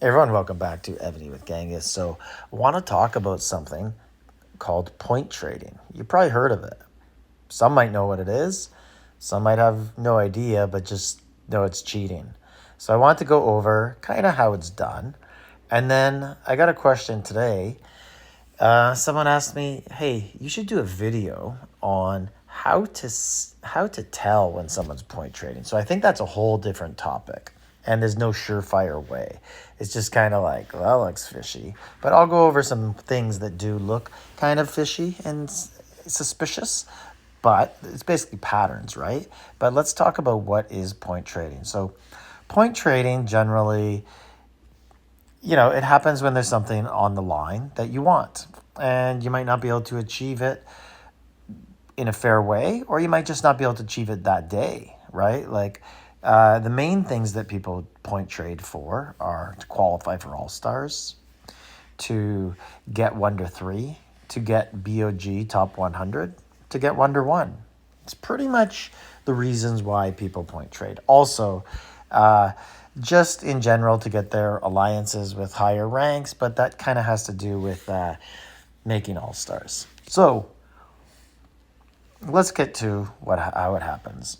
Hey everyone, welcome back to Evony with Genghis. So, I want to talk about something called point trading. You probably heard of it. Some might know what it is, some might have no idea, but just know it's cheating. So, I want to go over kind of how it's done. And then I got a question today. Someone asked me, "Hey, you should do a video on how to tell when someone's point trading." So I think that's a whole different topic, and there's no surefire way. It's just kind of like, well, that looks fishy. But I'll go over some things that do look kind of fishy and suspicious. But it's basically patterns, right? But let's talk about what is point trading. So, point trading generally, it happens when there's something on the line that you want, and you might not be able to achieve it in a fair way, or you might just not be able to achieve it that day, right? Like the main things that people point trade for are to qualify for All Stars, to get 1 to 3, to get BOG top 100, to get 1 to 1. It's pretty much the reasons why people point trade. Also, uh, just in general to get their alliances with higher ranks, but that kind of has to do with making All Stars. So let's get to how it happens.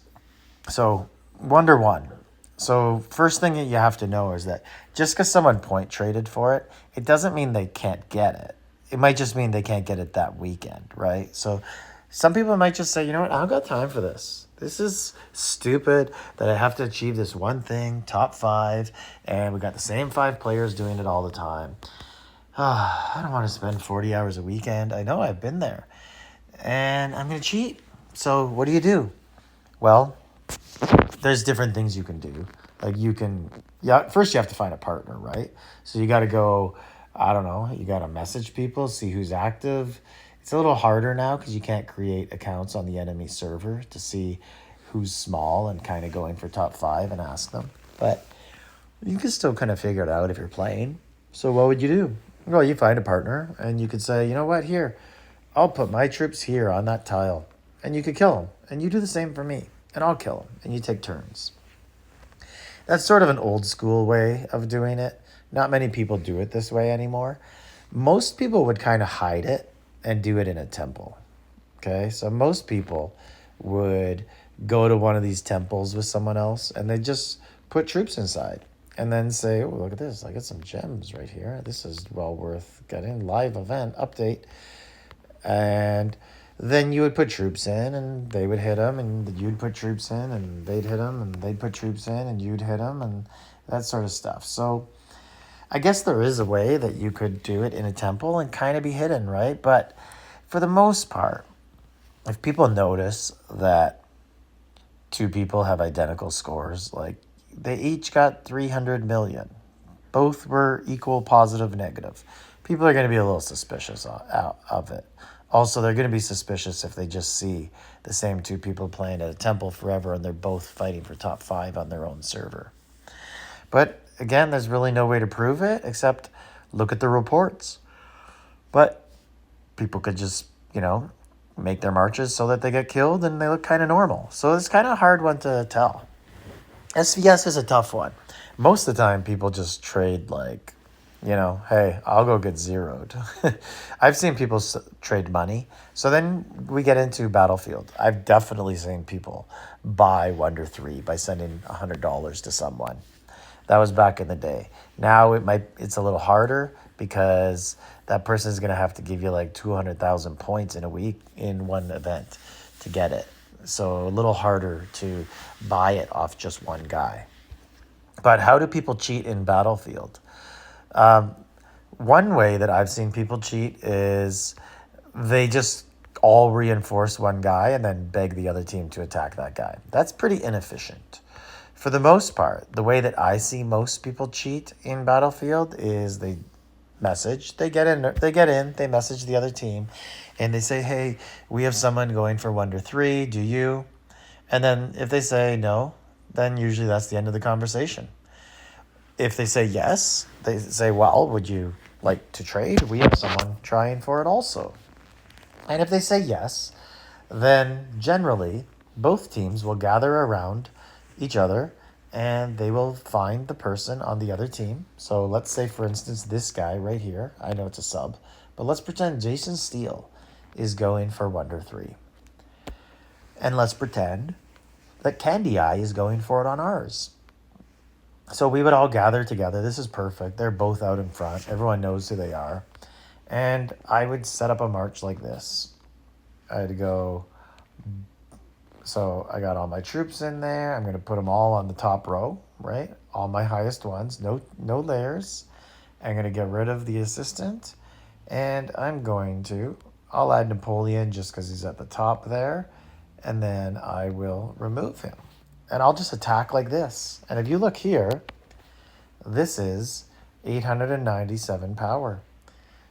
So 1 to 1. So first thing that you have to know is that just because someone point traded for it, it doesn't mean they can't get it. It might just mean they can't get it that weekend, right? So some people might just say, you know what, I don't got time for this. This is stupid that I have to achieve this one thing, top 5, and we got the same 5 players doing it all the time. I don't want to spend 40 hours a weekend. I know I've been there. And I'm going to cheat. So what do you do? Well, there's different things you can do. Like first you have to find a partner, right? So you got to go, I don't know, you got to message people, see who's active. It's a little harder now because you can't create accounts on the enemy server to see who's small and kind of going for top 5 and ask them. But you can still kind of figure it out if you're playing. So what would you do? Well, you find a partner and you could say, you know what, here, I'll put my troops here on that tile, and you could kill them. And you do the same for me, and I'll kill them, and you take turns. That's sort of an old school way of doing it. Not many people do it this way anymore. Most people would kind of hide it and do it in a temple. Okay, so most people would go to one of these temples with someone else, and they just put troops inside. And then say, oh, look at this. I got some gems right here. This is well worth getting. Live event update. And then you would put troops in and they would hit them, and you'd put troops in and they'd hit them, and they'd put troops in and you'd hit them, and that sort of stuff. So I guess there is a way that you could do it in a temple and kind of be hidden, right? But for the most part, if people notice that 2 people have identical scores, like they each got 300 million, both were equal positive, negative, people are going to be a little suspicious of it. Also, they're going to be suspicious if they just see the same 2 people playing at a temple forever and they're both fighting for top 5 on their own server. But again, there's really no way to prove it except look at the reports. But people could just, make their marches so that they get killed and they look kind of normal. So it's kind of a hard one to tell. SVS is a tough one. Most of the time, people just trade like, hey, I'll go get zeroed. I've seen people trade money. So then we get into Battlefield. I've definitely seen people buy 1 to 3 by sending $100 to someone. That was back in the day. Now it's a little harder because that person is going to have to give you like 200,000 points in a week in one event to get it. So a little harder to buy it off just one guy. But how do people cheat in Battlefield? One way that I've seen people cheat is they just all reinforce one guy and then beg the other team to attack that guy. That's pretty inefficient. For the most part, the way that I see most people cheat in Battlefield is they get in, they message the other team, and they say, hey, we have someone going for 1 to 3, do you? And then if they say no, then usually that's the end of the conversation. If they say yes, they say, well, would you like to trade? We have someone trying for it also. And if they say yes, then generally both teams will gather around each other and they will find the person on the other team. So let's say, for instance, this guy right here, I know it's a sub, but let's pretend Jason Steele is going for Wonder 3. And let's pretend that Candy Eye is going for it on ours. So we would all gather together. This is perfect. They're both out in front. Everyone knows who they are. And I would set up a march like this. I'd go, so I got all my troops in there. I'm going to put them all on the top row, right? All my highest ones, no layers. I'm going to get rid of the assistant. And I'll add Napoleon just because he's at the top there. And then I will remove him. And I'll just attack like this. And if you look here, this is 897 power.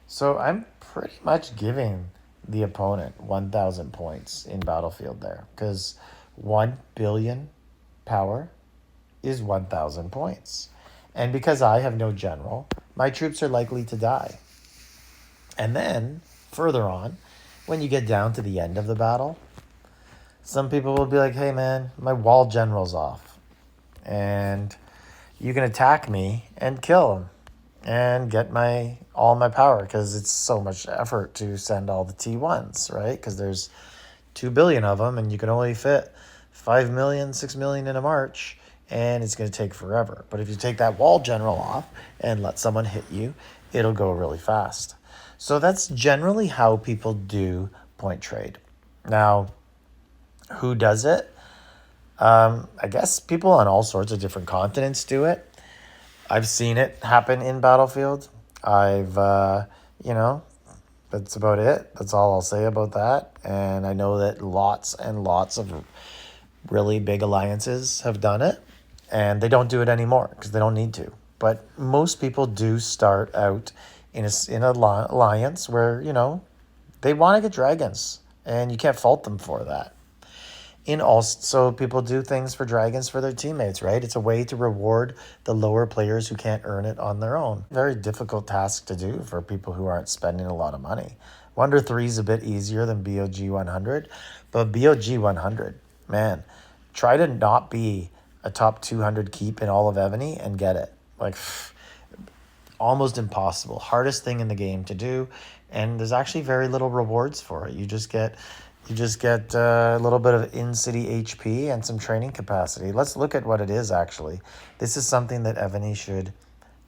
So I'm pretty much giving the opponent 1,000 points in Battlefield there, because 1 billion power is 1,000 points. And because I have no general, my troops are likely to die. And then, further on, when you get down to the end of the battle, some people will be like, hey man, my wall general's off. And you can attack me and kill him and get all my power, because it's so much effort to send all the T1s, right? Because there's 2 billion of them and you can only fit 5 million, 6 million in a march, and it's going to take forever. But if you take that wall general off and let someone hit you, it'll go really fast. So that's generally how people do point trade. Now, who does it? I guess people on all sorts of different continents do it. I've seen it happen in Battlefield. That's about it. That's all I'll say about that. And I know that lots and lots of really big alliances have done it, and they don't do it anymore because they don't need to. But most people do start out in an alliance where, they want to get dragons, and you can't fault them for that. So people do things for dragons for their teammates, right? It's a way to reward the lower players who can't earn it on their own. Very difficult task to do for people who aren't spending a lot of money. Wonder 3 is a bit easier than BOG 100, but BOG 100, man, try to not be a top 200 keep in all of Evony and get it. Almost impossible. Hardest thing in the game to do, and there's actually very little rewards for it. You just get a little bit of in-city HP and some training capacity. Let's look at what it is, actually. This is something that Evony should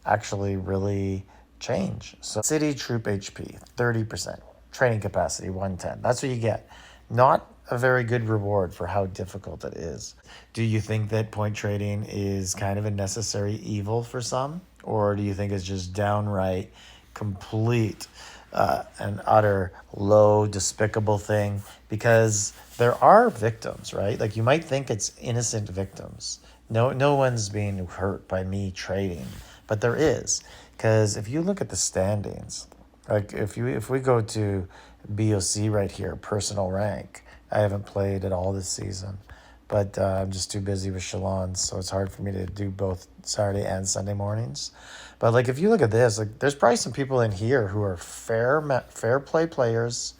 actually really change. So city troop HP, 30%. Training capacity, 110. That's what you get. Not a very good reward for how difficult it is. Do you think that point trading is kind of a necessary evil for some? Or do you think it's just downright complete an utter low, despicable thing? Because there are victims, right? Like, you might think it's innocent victims. No one's being hurt by me trading, but there is. Because if you look at the standings, like if we go to BOC right here, personal rank, I haven't played at all this season, but I'm just too busy with Shalons, so it's hard for me to do both Saturday and Sunday mornings. But if you look at this, there's probably some people in here who are fair play players,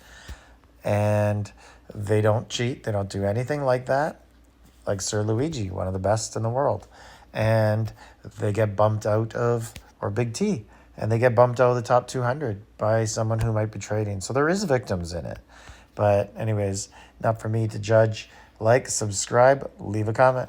and they don't cheat, they don't do anything like that, like Sir Luigi, one of the best in the world, and they get bumped out of, or Big T, and they get bumped out of the top 200 by someone who might be trading. So there is victims in it. But anyways, not for me to judge. Like, subscribe, leave a comment.